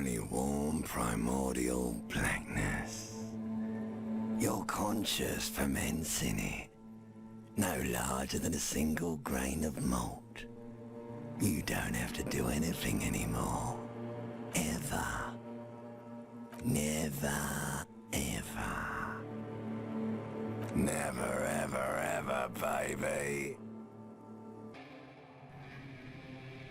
only warm primordial blackness. Your conscious ferments in it, no larger than a single grain of malt. You don't have to do anything anymore. Ever. Never, ever. Never, ever, ever, baby.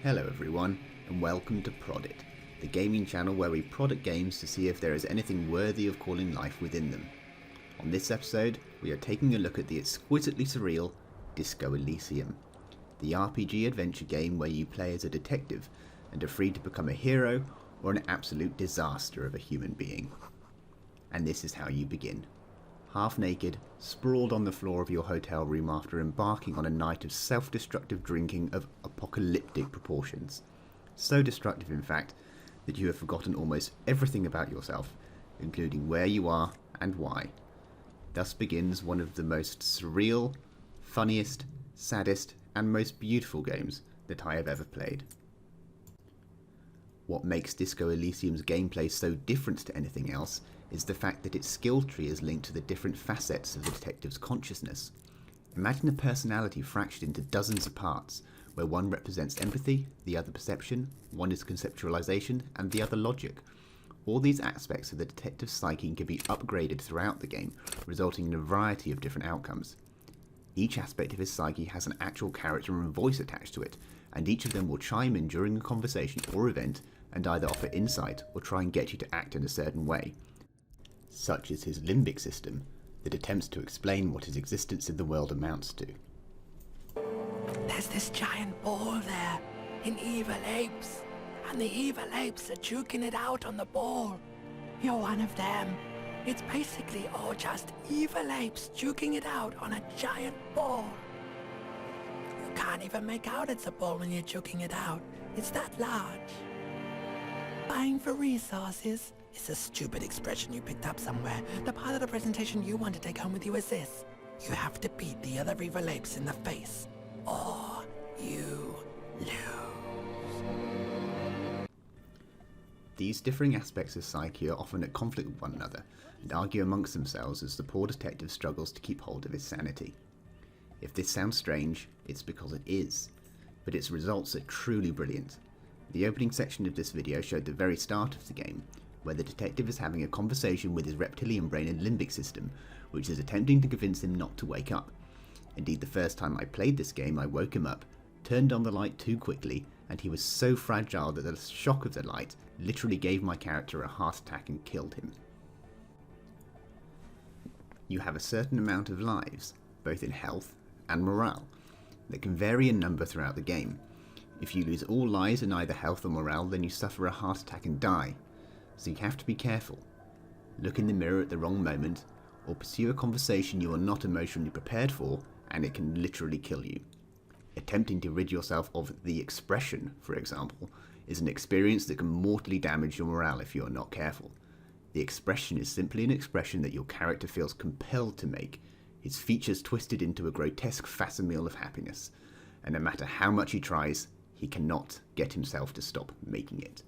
Hello everyone, and welcome to Prod It, the gaming channel where we prod at games to see if there is anything worthy of calling life within them. On this episode, we are taking a look at the exquisitely surreal Disco Elysium, the RPG adventure game where you play as a detective and are free to become a hero or an absolute disaster of a human being. And this is how you begin. Half naked, sprawled on the floor of your hotel room after embarking on a night of self-destructive drinking of apocalyptic proportions. So destructive, in fact, that you have forgotten almost everything about yourself, including where you are and why. Thus begins one of the most surreal, funniest, saddest, and most beautiful games that I have ever played. What makes Disco Elysium's gameplay so different to anything else is the fact that its skill tree is linked to the different facets of the detective's consciousness. Imagine a personality fractured into dozens of parts, where one represents empathy, the other perception, one is conceptualization, and the other logic. All these aspects of the detective's psyche can be upgraded throughout the game, resulting in a variety of different outcomes. Each aspect of his psyche has an actual character and voice attached to it, and each of them will chime in during a conversation or event and either offer insight or try and get you to act in a certain way. Such is his limbic system, that attempts to explain what his existence in the world amounts to. There's this giant ball there, in evil apes, and the evil apes are juking it out on the ball. You're one of them. It's basically all just evil apes juking it out on a giant ball. You can't even make out it's a ball when you're juking it out. It's that large. Buying for resources is a stupid expression you picked up somewhere. The part of the presentation you want to take home with you is this. You have to beat the other evil apes in the face, or you lose. These differing aspects of psyche are often at conflict with one another and argue amongst themselves as the poor detective struggles to keep hold of his sanity. If this sounds strange, it's because it is, but its results are truly brilliant. The opening section of this video showed the very start of the game, where the detective is having a conversation with his reptilian brain and limbic system, which is attempting to convince him not to wake up. Indeed, the first time I played this game, I woke him up, turned on the light too quickly, and he was so fragile that the shock of the light literally gave my character a heart attack and killed him. You have a certain amount of lives, both in health and morale, that can vary in number throughout the game. If you lose all lives in either health or morale, then you suffer a heart attack and die. So you have to be careful. Look in the mirror at the wrong moment, or pursue a conversation you are not emotionally prepared for, and it can literally kill you. Attempting to rid yourself of the expression, for example, is an experience that can mortally damage your morale if you are not careful. The expression is simply an expression that your character feels compelled to make, his features twisted into a grotesque facsimile of happiness, and no matter how much he tries, he cannot get himself to stop making it.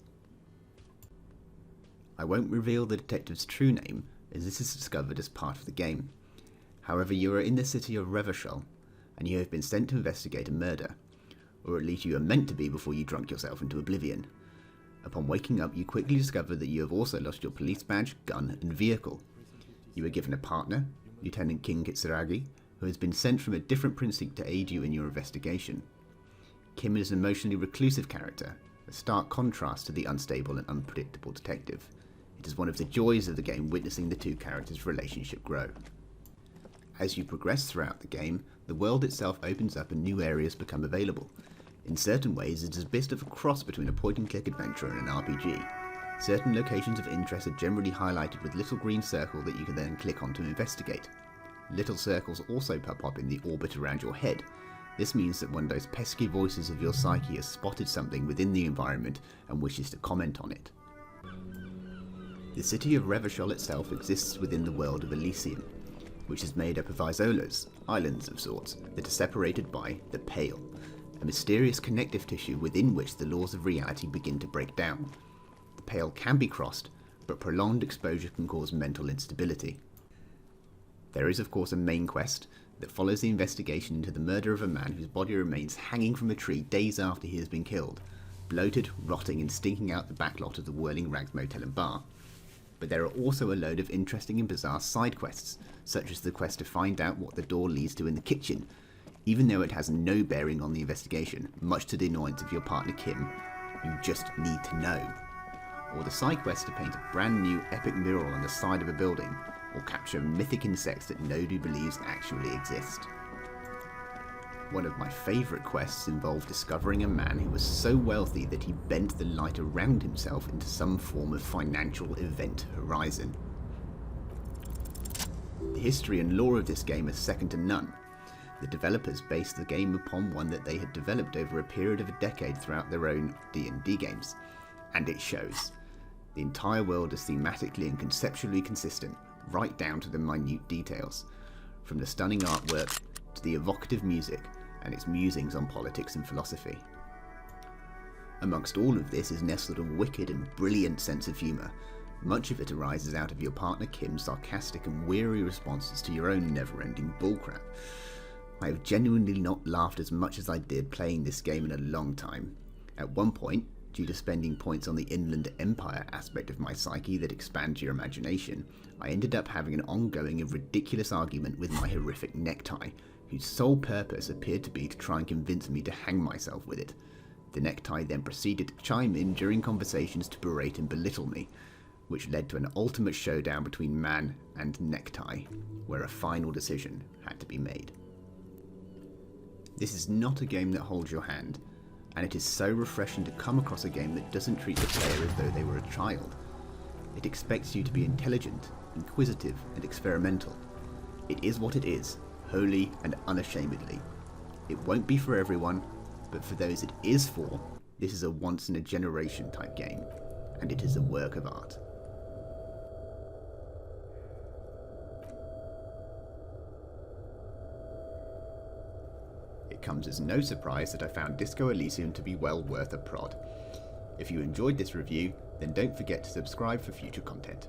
I won't reveal the detective's true name, as this is discovered as part of the game. However, you are in the city of Revachol, and you have been sent to investigate a murder, or at least you are meant to be before you drunk yourself into oblivion. Upon waking up, you quickly discover that you have also lost your police badge, gun, and vehicle. You are given a partner, Lieutenant King Kitsuragi, who has been sent from a different precinct to aid you in your investigation. Kim is an emotionally reclusive character, a stark contrast to the unstable and unpredictable detective. It is one of the joys of the game witnessing the two characters' relationship grow. As you progress throughout the game, the world itself opens up and new areas become available. In certain ways, it is a bit of a cross between a point-and-click adventure and an RPG. Certain locations of interest are generally highlighted with little green circle that you can then click on to investigate. Little circles also pop up in the orbit around your head. This means that one of those pesky voices of your psyche has spotted something within the environment and wishes to comment on it. The city of Revachol itself exists within the world of Elysium, which is made up of isolas, islands of sorts, that are separated by the Pale, a mysterious connective tissue within which the laws of reality begin to break down. The pale can be crossed, but prolonged exposure can cause mental instability. There is of course a main quest that follows the investigation into the murder of a man whose body remains hanging from a tree days after he has been killed, bloated, rotting and stinking out the backlot of the Whirling Rags Motel and Bar. But there are also a load of interesting and bizarre side quests, such as the quest to find out what the door leads to in the kitchen, even though it has no bearing on the investigation, much to the annoyance of your partner Kim. You just need to know. Or the side quest to paint a brand new epic mural on the side of a building, or capture mythic insects that nobody believes actually exist. One of my favourite quests involved discovering a man who was so wealthy that he bent the light around himself into some form of financial event horizon. The history and lore of this game is second to none. The developers based the game upon one that they had developed over a period of a decade throughout their own D&D games, and it shows. The entire world is thematically and conceptually consistent, right down to the minute details, from the stunning artwork to the evocative music and its musings on politics and philosophy. Amongst all of this is nestled a wicked and brilliant sense of humour. Much of it arises out of your partner Kim's sarcastic and weary responses to your own never-ending bullcrap. I have genuinely not laughed as much as I did playing this game in a long time. At one point, due to spending points on the Inland Empire aspect of my psyche that expands your imagination, I ended up having an ongoing and ridiculous argument with my horrific necktie, whose sole purpose appeared to be to try and convince me to hang myself with it. The necktie then proceeded to chime in during conversations to berate and belittle me, which led to an ultimate showdown between man and necktie, where a final decision had to be made. This is not a game that holds your hand, and it is so refreshing to come across a game that doesn't treat the player as though they were a child. It expects you to be intelligent, inquisitive, and experimental. It is what it is, wholly and unashamedly. It won't be for everyone, but for those it is for, this is a once-in-a-generation type game, and it is a work of art. It comes as no surprise that I found Disco Elysium to be well worth a prod. If you enjoyed this review, then don't forget to subscribe for future content.